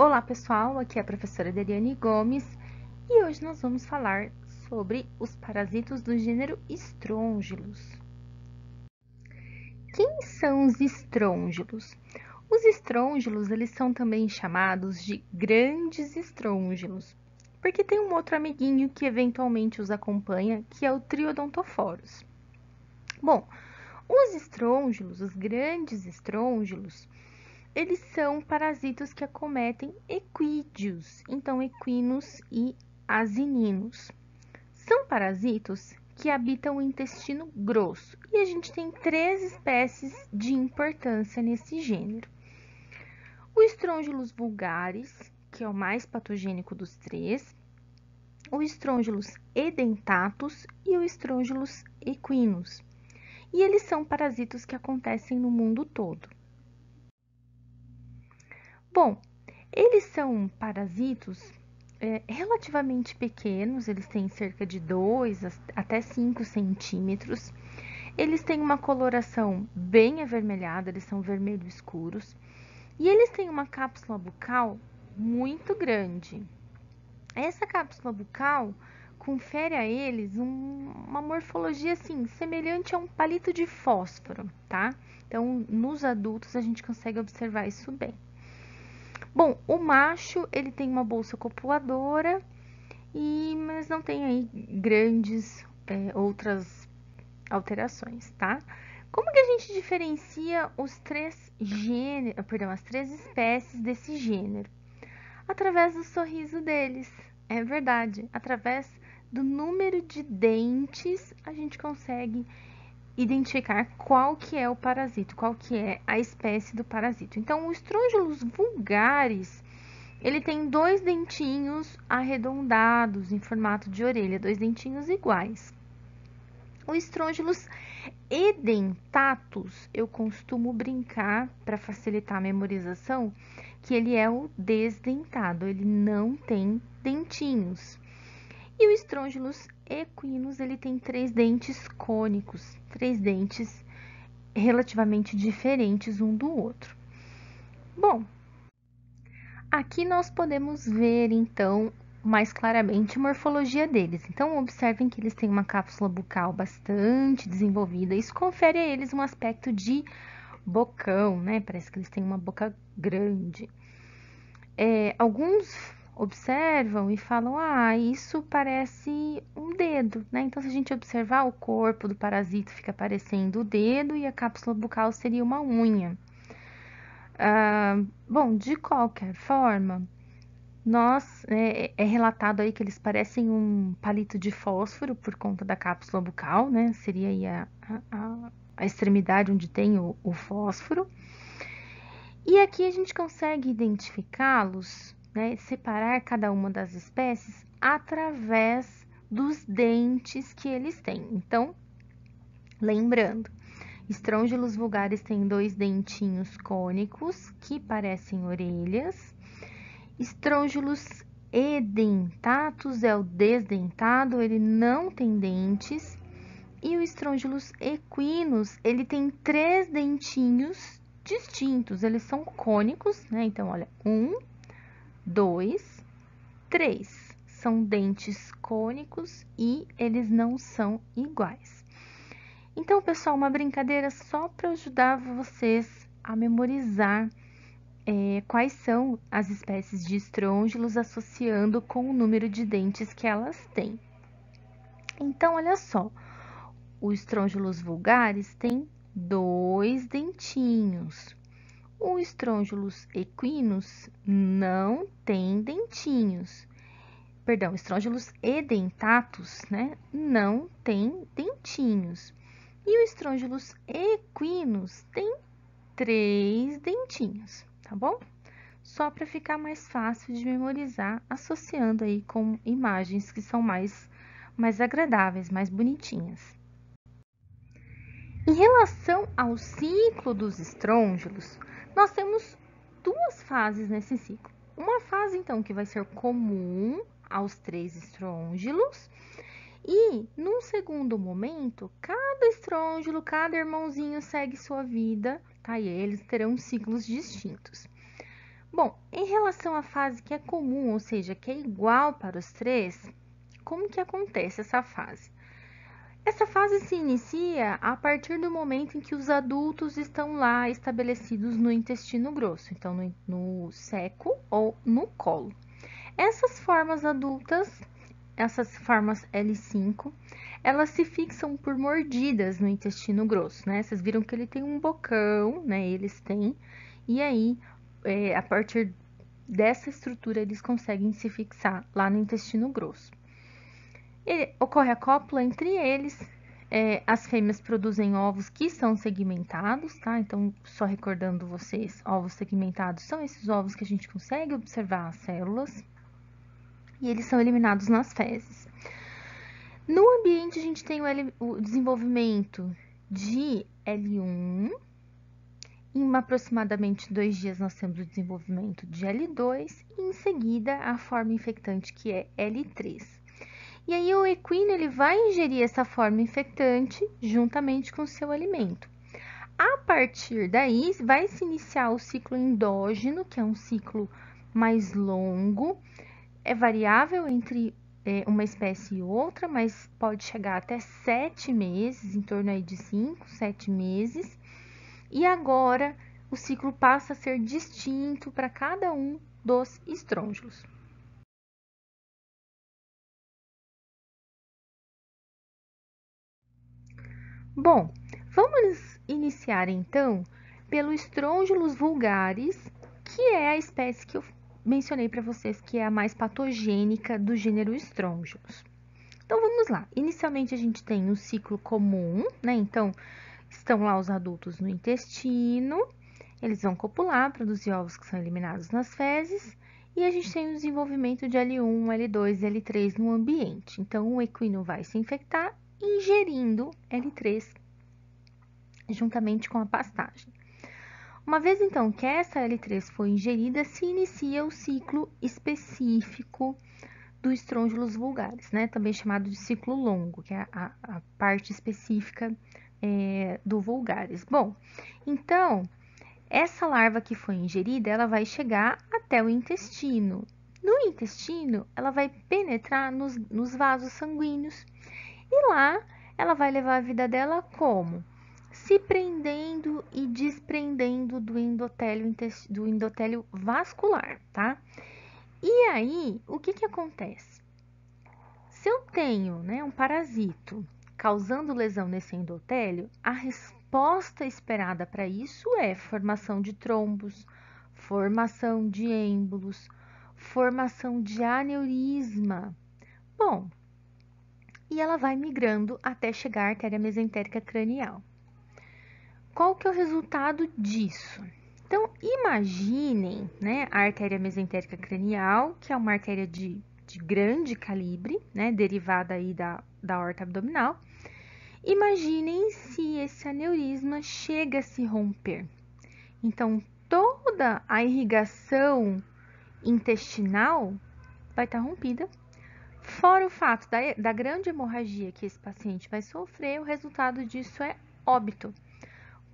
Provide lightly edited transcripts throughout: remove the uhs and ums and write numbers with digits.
Olá pessoal, aqui é a professora Dariane Gomes e hoje nós vamos falar sobre os parasitos do gênero Strongylus. Quem são os estrôngilos? Os estrôngilos, eles são também chamados de grandes estrôngilos, porque tem um outro amiguinho que eventualmente os acompanha, que é o Triodontophorus. Bom, os estrôngilos, os grandes estrôngilos, eles são parasitos que acometem equídeos, então equinos e asininos. São parasitos que habitam o intestino grosso e a gente tem 3 espécies de importância nesse gênero. O Strongylus vulgaris, que é o mais patogênico dos 3, o Strongylus edentatus e o Strongylus equinus. E eles são parasitos que acontecem no mundo todo. Bom, eles são parasitos relativamente pequenos, eles têm cerca de 2 até 5 centímetros. Eles têm uma coloração bem avermelhada, eles são vermelho escuros. E eles têm uma cápsula bucal muito grande. Essa cápsula bucal confere a eles uma morfologia assim, semelhante a um palito de fósforo, tá? Então, nos adultos a gente consegue observar isso bem. Bom, o macho, ele tem uma bolsa copuladora, mas não tem aí grandes outras alterações, tá? Como que a gente diferencia os 3 gêneros, perdão, as 3 espécies desse gênero? Através do sorriso deles, é verdade. Através do número de dentes, a gente consegue identificar qual que é o parasito, qual que é a espécie do parasito. Então, o Strongylus vulgaris, ele tem 2 dentinhos arredondados em formato de orelha, 2 dentinhos iguais. O Strongylus edentatus, eu costumo brincar para facilitar a memorização, que ele é o desdentado, ele não tem dentinhos. E o Strongylus equinus, ele tem 3 dentes cônicos, 3 dentes relativamente diferentes um do outro. Bom, aqui nós podemos ver, então, mais claramente a morfologia deles. Então, observem que eles têm uma cápsula bucal bastante desenvolvida. Isso confere a eles um aspecto de bocão, né? Parece que eles têm uma boca grande. Alguns observam e falam, isso parece um dedo, né? Então, se a gente observar, o corpo do parasito fica parecendo o dedo e a cápsula bucal seria uma unha. Bom, de qualquer forma, é relatado aí que eles parecem um palito de fósforo por conta da cápsula bucal, né? Seria aí a extremidade onde tem o fósforo. E aqui a gente consegue identificá-los, né? Separar cada uma das espécies através dos dentes que eles têm. Então, lembrando, Strongylus vulgaris tem 2 dentinhos cônicos que parecem orelhas. Strongylus edentatus é o desdentado, ele não tem dentes. E o Strongylus equinus, ele tem 3 dentinhos distintos, eles são cônicos, né? Então, olha, 1, 2, 3. São dentes cônicos e eles não são iguais. Então, pessoal, uma brincadeira só para ajudar vocês a memorizar quais são as espécies de estrôngilos associando com o número de dentes que elas têm. Então, olha só, o Strongylus vulgaris tem 2 dentinhos. O Strongylus equinus não tem dentinhos. Perdão, Strongylus edentatus, né? Não tem dentinhos. E o Strongylus equinus tem 3 dentinhos, tá bom? Só para ficar mais fácil de memorizar, associando aí com imagens que são mais agradáveis, mais bonitinhas. Em relação ao ciclo dos estrôngilos, nós temos 2 fases nesse ciclo. Uma fase, então, que vai ser comum aos 3 estrôngilos, e, num segundo momento, cada estrôngilo, cada irmãozinho segue sua vida, tá? E eles terão ciclos distintos. Bom, em relação à fase que é comum, ou seja, que é igual para os três, como que acontece essa fase? Essa fase se inicia a partir do momento em que os adultos estão lá estabelecidos no intestino grosso, então no seco ou no colo. Essas formas adultas, essas formas L5, elas se fixam por mordidas no intestino grosso, né? Vocês viram que ele tem um bocão, né? Eles têm, e aí, a partir dessa estrutura, eles conseguem se fixar lá no intestino grosso. Ocorre a cópula entre eles, as fêmeas produzem ovos que são segmentados, tá? Então, só recordando vocês, ovos segmentados são esses ovos que a gente consegue observar as células e eles são eliminados nas fezes. No ambiente, a gente tem o desenvolvimento de L1, em aproximadamente 2 dias nós temos o desenvolvimento de L2 e em seguida a forma infectante que é L3. E aí o equino ele vai ingerir essa forma infectante juntamente com o seu alimento. A partir daí vai se iniciar o ciclo endógeno, que é um ciclo mais longo, é variável entre uma espécie e outra, mas pode chegar até 7 meses, em torno aí de 5, 7 meses. E agora o ciclo passa a ser distinto para cada um dos estrôngilos. Bom, vamos iniciar então pelo Strongylus vulgaris, que é a espécie que eu mencionei para vocês que é a mais patogênica do gênero Strongylus. Então vamos lá. Inicialmente a gente tem o ciclo comum, né? Então estão lá os adultos no intestino, eles vão copular, produzir ovos que são eliminados nas fezes, e a gente tem o desenvolvimento de L1, L2 e L3 no ambiente. Então o equino vai se infectar ingerindo L3 juntamente com a pastagem. Uma vez então que essa L3 foi ingerida, se inicia o ciclo específico do Strongylus vulgaris, né? Também chamado de ciclo longo, que é a parte específica do vulgaris. Bom, então, essa larva que foi ingerida, ela vai chegar até o intestino. No intestino, ela vai penetrar nos vasos sanguíneos e lá ela vai levar a vida dela como? Se prendendo e desprendendo do endotélio vascular, tá? E aí, o que acontece? Se eu tenho, né, um parasito causando lesão nesse endotélio, a resposta esperada para isso é formação de trombos, formação de êmbolos, formação de aneurisma. Bom, e ela vai migrando até chegar à artéria mesentérica cranial. Qual que é o resultado disso? Então, imaginem, né, a artéria mesentérica cranial, que é uma artéria de grande calibre, né, derivada aí da aorta abdominal. Imaginem se esse aneurisma chega a se romper. Então, toda a irrigação intestinal vai estar rompida. Fora o fato da grande hemorragia que esse paciente vai sofrer, o resultado disso é óbito.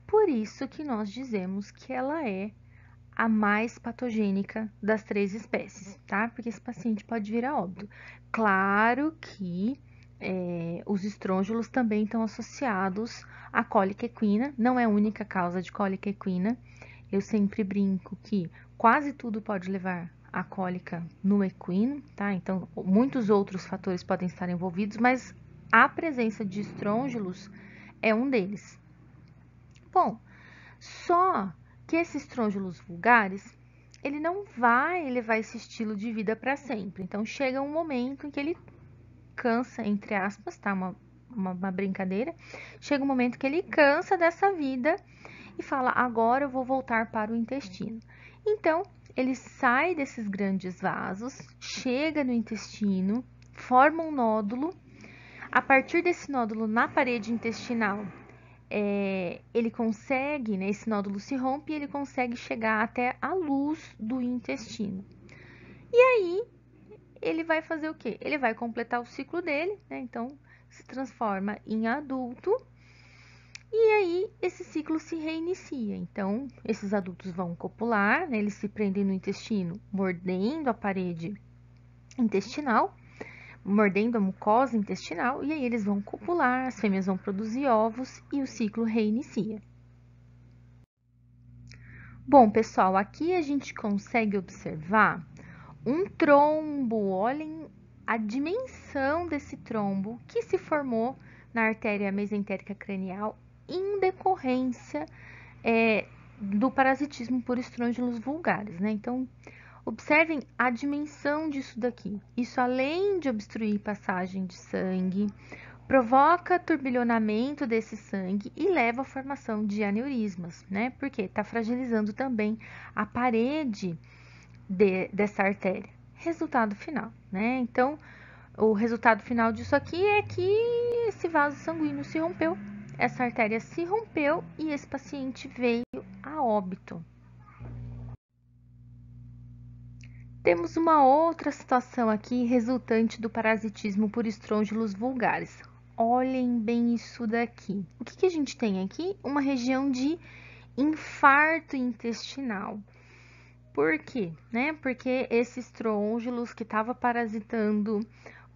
Por isso que nós dizemos que ela é a mais patogênica das 3 espécies, tá? Porque esse paciente pode vir a óbito. Claro que os estrôngilos também estão associados à cólica equina, não é a única causa de cólica equina. Eu sempre brinco que quase tudo pode levar à cólica no equino, tá? Então, muitos outros fatores podem estar envolvidos, mas a presença de estrôngilos é um deles. Bom, só que esse Strongylus vulgaris, ele não vai levar esse estilo de vida para sempre. Então, chega um momento em que ele cansa, entre aspas, tá? Uma brincadeira. Chega um momento que ele cansa dessa vida e fala, agora eu vou voltar para o intestino. Então, ele sai desses grandes vasos, chega no intestino, forma um nódulo. A partir desse nódulo na parede intestinal, ele consegue, né, esse nódulo se rompe e ele consegue chegar até a luz do intestino. E aí, ele vai fazer o quê? Ele vai completar o ciclo dele, né? Então, se transforma em adulto. E aí, esse ciclo se reinicia. Então, esses adultos vão copular, né? Eles se prendem no intestino, mordendo a parede intestinal, mordendo a mucosa intestinal, e aí eles vão copular, as fêmeas vão produzir ovos e o ciclo reinicia. Bom, pessoal, aqui a gente consegue observar um trombo. Olhem a dimensão desse trombo que se formou na artéria mesentérica cranial em decorrência do parasitismo por estrôngilos vulgares, né? Então, observem a dimensão disso daqui. Isso, além de obstruir passagem de sangue, provoca turbilhonamento desse sangue e leva à formação de aneurismas, né? Porque está fragilizando também a parede dessa artéria. Resultado final, né? Então, o resultado final disso aqui é que esse vaso sanguíneo se rompeu, essa artéria se rompeu e esse paciente veio a óbito. Temos uma outra situação aqui resultante do parasitismo por estrôngilos vulgares. Olhem bem isso daqui. O que a gente tem aqui? Uma região de infarto intestinal. Por quê? Né? Porque esse estrôngilos que estava parasitando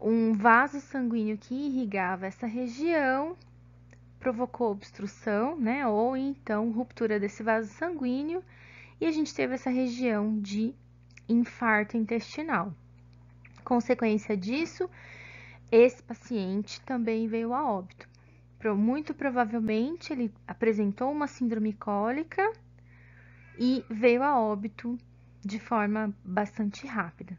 um vaso sanguíneo que irrigava essa região provocou obstrução, né? Ou então ruptura desse vaso sanguíneo e a gente teve essa região de infarto intestinal. Consequência disso, esse paciente também veio a óbito. Muito provavelmente ele apresentou uma síndrome cólica e veio a óbito de forma bastante rápida.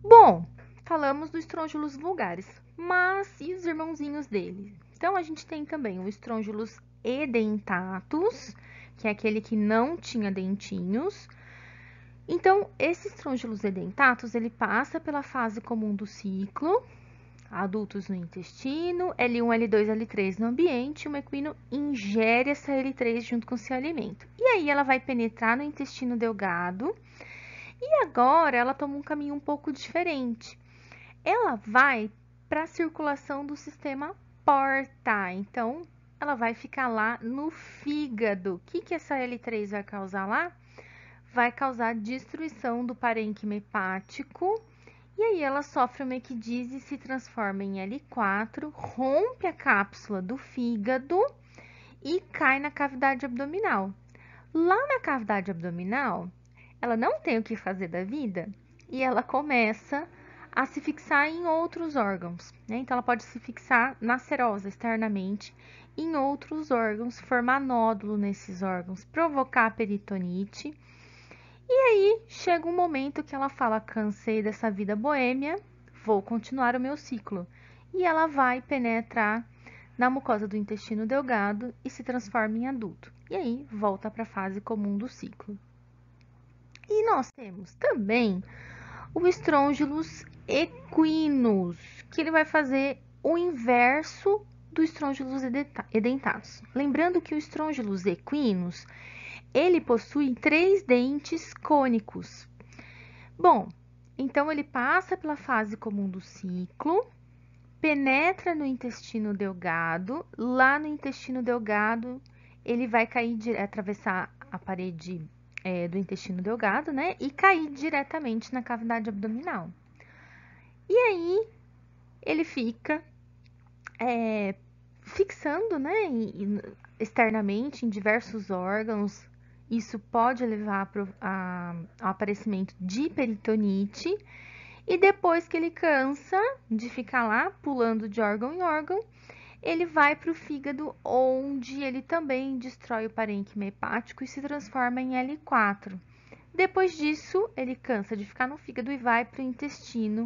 Bom, falamos dos estrôngilos vulgares, mas e os irmãozinhos dele? Então, a gente tem também o estrôngilos edentatus, que é aquele que não tinha dentinhos. Então, esse estrôngilos edentatus, ele passa pela fase comum do ciclo, adultos no intestino, L1, L2, L3 no ambiente, o equino ingere essa L3 junto com seu alimento. E aí ela vai penetrar no intestino delgado e agora ela toma um caminho um pouco diferente. Ela vai para a circulação do sistema porta, então ela vai ficar lá no fígado. O que essa L3 vai causar lá? Vai causar destruição do parênquima hepático. E aí ela sofre uma equidise e se transforma em L4, rompe a cápsula do fígado e cai na cavidade abdominal. Lá na cavidade abdominal, ela não tem o que fazer da vida e ela começa a se fixar em outros órgãos, né? Então ela pode se fixar na serosa externamente em outros órgãos, formar nódulo nesses órgãos, provocar peritonite. E aí chega um momento que ela fala: cansei dessa vida boêmia, vou continuar o meu ciclo. E ela vai penetrar na mucosa do intestino delgado e se transforma em adulto. E aí volta para a fase comum do ciclo. E nós temos também o estrôngilos equinos, que ele vai fazer o inverso do estrôngilos edentatus. Lembrando que o estrôngilos equinos, ele possui 3 dentes cônicos. Bom, então ele passa pela fase comum do ciclo, penetra no intestino delgado, lá no intestino delgado ele vai cair, atravessar a parede do intestino delgado, né? E cair diretamente na cavidade abdominal. E aí ele fica fixando, né? Externamente em diversos órgãos. Isso pode levar ao aparecimento de peritonite. E depois que ele cansa de ficar lá pulando de órgão em órgão, ele vai para o fígado, onde ele também destrói o parênquima hepático e se transforma em L4. Depois disso, ele cansa de ficar no fígado e vai para o intestino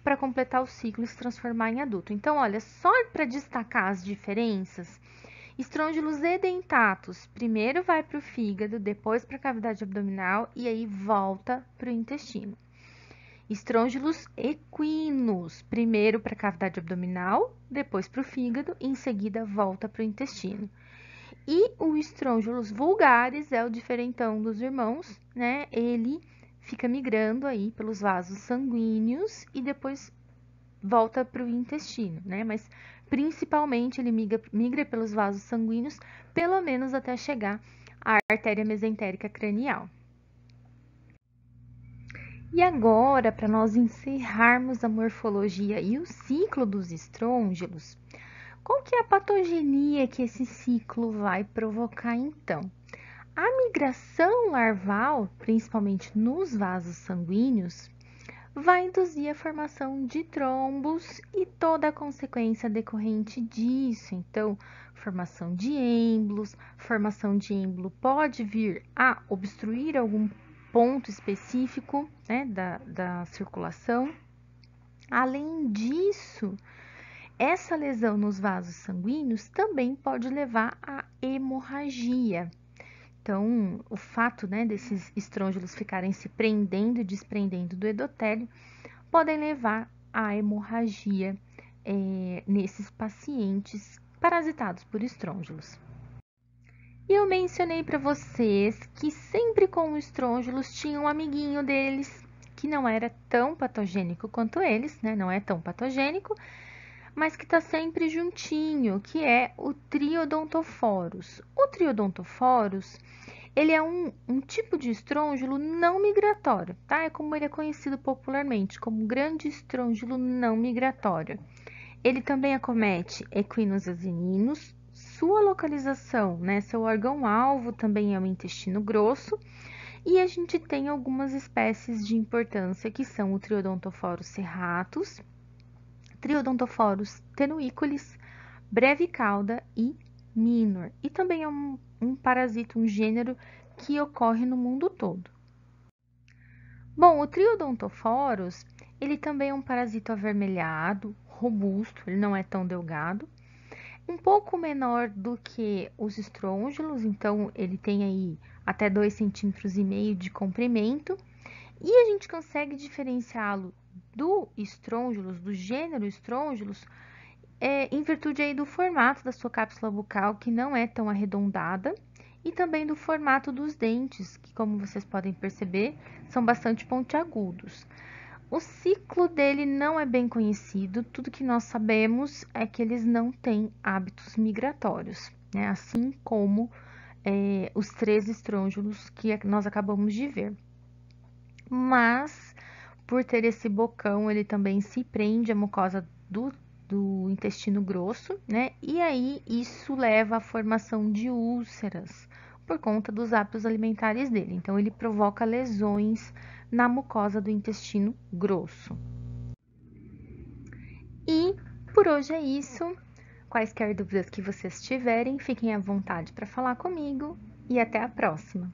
para completar o ciclo e se transformar em adulto. Então, olha, só para destacar as diferenças, estrôngilos edentatus primeiro vai para o fígado, depois para a cavidade abdominal e aí volta para o intestino. Estrôngilos equinos, primeiro para a cavidade abdominal, depois para o fígado e em seguida volta para o intestino. E o estrôngilos vulgares é o diferentão dos irmãos, né? Ele fica migrando aí pelos vasos sanguíneos e depois volta para o intestino, né? Mas principalmente ele migra pelos vasos sanguíneos, pelo menos até chegar à artéria mesentérica cranial. E agora, para nós encerrarmos a morfologia e o ciclo dos estrôngilos, qual que é a patogenia que esse ciclo vai provocar então? A migração larval, principalmente nos vasos sanguíneos, vai induzir a formação de trombos e toda a consequência decorrente disso. Então, formação de êmbolo pode vir a obstruir algum ponto específico, né, da circulação. Além disso, essa lesão nos vasos sanguíneos também pode levar à hemorragia. Então, o fato, né, desses estrôngilos ficarem se prendendo e desprendendo do endotélio podem levar à hemorragia nesses pacientes parasitados por estrôngilos. E eu mencionei para vocês que sempre com estrôngilos tinha um amiguinho deles que não era tão patogênico quanto eles, né? Não é tão patogênico, mas que está sempre juntinho, que é o Triodontophorus. O Triodontophorus, ele é um tipo de estrôngilo não migratório, tá? É como ele é conhecido popularmente, como grande estrôngilo não migratório. Ele também acomete equinos asininos, sua localização, né, seu órgão-alvo também é o intestino grosso, e a gente tem algumas espécies de importância que são o Triodontophorus serratus, Triodontophorus tenuiculis, brevicauda e minor. E também é um parasita, um gênero que ocorre no mundo todo. Bom, o Triodontophorus, ele também é um parasita avermelhado, robusto, ele não é tão delgado, um pouco menor do que os estrôngilos, então ele tem aí até 2,5 cm de comprimento, e a gente consegue diferenciá-lo do estrôngilos, do gênero estrôngilos, em virtude aí do formato da sua cápsula bucal, que não é tão arredondada, e também do formato dos dentes, que, como vocês podem perceber, são bastante pontiagudos. O ciclo dele não é bem conhecido, tudo que nós sabemos é que eles não têm hábitos migratórios, né? Assim como os 3 estrôngilos que nós acabamos de ver. Mas, por ter esse bocão, ele também se prende à mucosa do intestino grosso, né? E aí isso leva à formação de úlceras por conta dos hábitos alimentares dele. Então, ele provoca lesões na mucosa do intestino grosso. E por hoje é isso. Quaisquer dúvidas que vocês tiverem, fiquem à vontade para falar comigo e até a próxima.